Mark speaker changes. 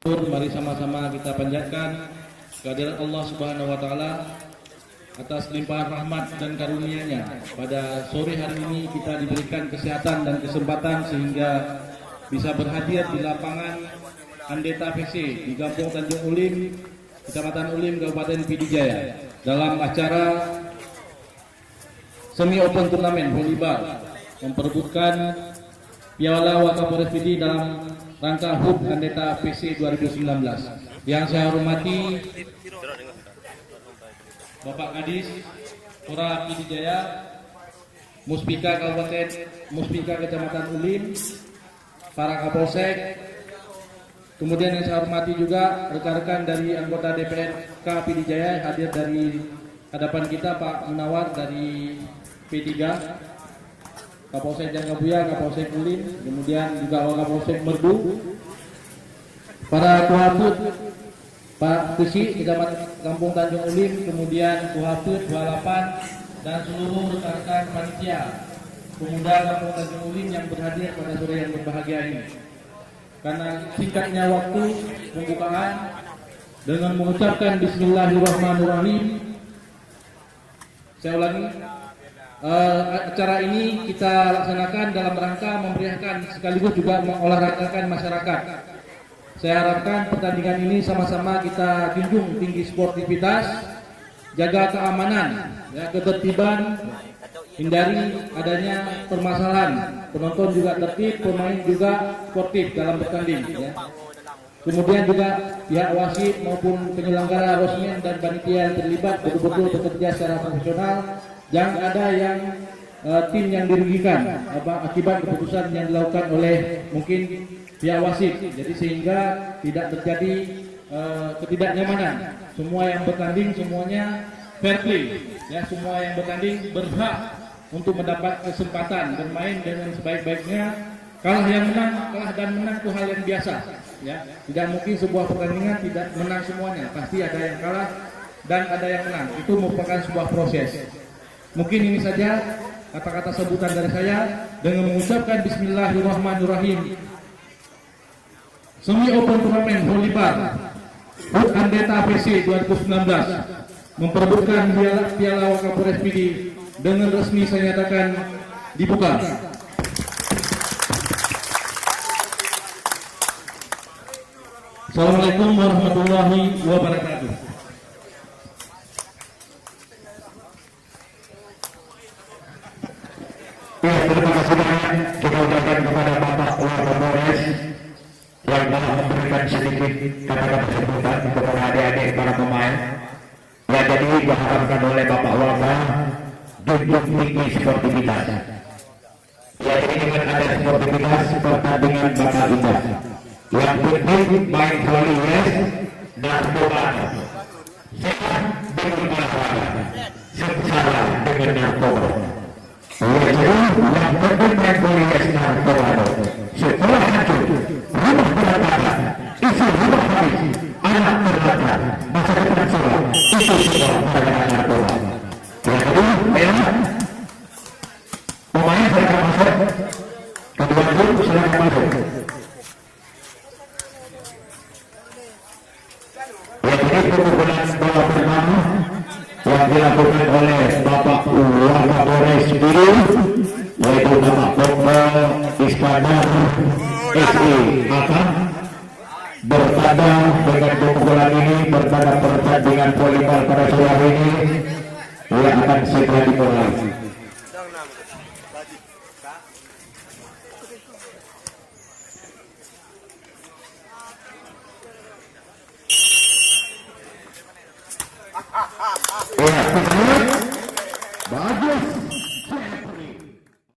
Speaker 1: Mari sama-sama kita panjatkan kehadirat Allah Subhanahu wa taala atas limpahan rahmat dan karunia-Nya. Pada sore hari ini kita diberikan kesehatan dan kesempatan sehingga bisa berhadir di lapangan Andeta PC di Kampung Tanjung Ulim, Kecamatan Ulim, Kabupaten Pidijaya dalam acara Semi Open Turnamen Volleyball memperebutkan Piala Wakapolres PD dalam rangka HUT Andeta PC 2019. Yang saya hormati Bapak Kadis Pora Pidijaya, Muspika Kabupaten, Muspika Kecamatan Ulim, para Kapolsek, kemudian yang saya hormati juga rekan-rekan dari anggota DPRK Pidijaya hadir dari hadapan kita, Pak Munawar dari P3, Kapolsek Jangkabuya, Kapolsek Ulim, kemudian juga Wakapolsek Merdu, para Kuhaput, Pak Kusi, Kecamatan Kampung Tanjung Ulim, kemudian Kuhaput 28 dan seluruh rekan-rekan panitia pemuda Kampung Tanjung Ulim yang berhadir pada sore yang berbahagia ini. Karena singkatnya waktu pembukaan dengan mengucapkan Bismillahirrahmanirrahim. Saya ulangi. Acara ini kita laksanakan dalam rangka memeriahkan sekaligus juga mengolahragakan masyarakat. Saya harapkan pertandingan ini sama-sama kita junjung tinggi sportivitas, jaga keamanan, ya, ketertiban, hindari adanya permasalahan. Penonton juga tertib, pemain juga sportif dalam bertanding. Ya. Kemudian juga pihak wasit maupun penyelenggara rosmen dan panitia yang terlibat betul-betul bekerja secara profesional. Jangan ada yang tim yang dirugikan akibat keputusan yang dilakukan oleh mungkin pihak wasit. Jadi sehingga tidak terjadi ketidaknyamanan. Semua yang bertanding semuanya fair play. Ya, semua yang bertanding berhak untuk mendapat kesempatan bermain dengan sebaik-baiknya. Kalah yang menang, kalah dan menang itu hal yang biasa. Ya, tidak mungkin sebuah pertandingan tidak menang semuanya. Pasti ada yang kalah dan ada yang menang. Itu merupakan sebuah proses. Mungkin ini saja kata-kata sebutan dari saya dengan mengucapkan Bismillahirrahmanirrahim. Semi Open Turnamen Volleyball HUT Andeta PC 2019 memperebutkan Piala Wakapolres PD dengan resmi saya nyatakan dibuka. Assalamualaikum warahmatullahi wabarakatuh.
Speaker 2: Ya, terima kasih banyak kita ucapkan kepada Bapak Wakapolres yang telah memberikan sedikit kata-kata sambutan kepada adik-adik para pemain. Ya, jadi diharapkan oleh Bapak Waka junjung tinggi sportivitas. Ya, ini dengan ada sportivitas pertandingan bakal indah. Yang penting main volley yes dan bola. Sehat dengan olahraga, sengsara dengan narkoba. Jadi yang penting main volley yes dan narkoba. Setelah itu rumah berantakan, isi rumah habis, anak terlantar, masa depan suram, itu semua dengan narkoba. Jadi memang pemain silakan masuk, kedua guru silakan masuk. Ini pukulan bola pertama yang dilakukan oleh Bapak Wakapolres PD, yaitu Bapak Kompol Iskandar SI akan bertanda dengan pukulan ini bertanda pertandingan volleyball pada sore hari ini yang akan segera dimulai. Ya,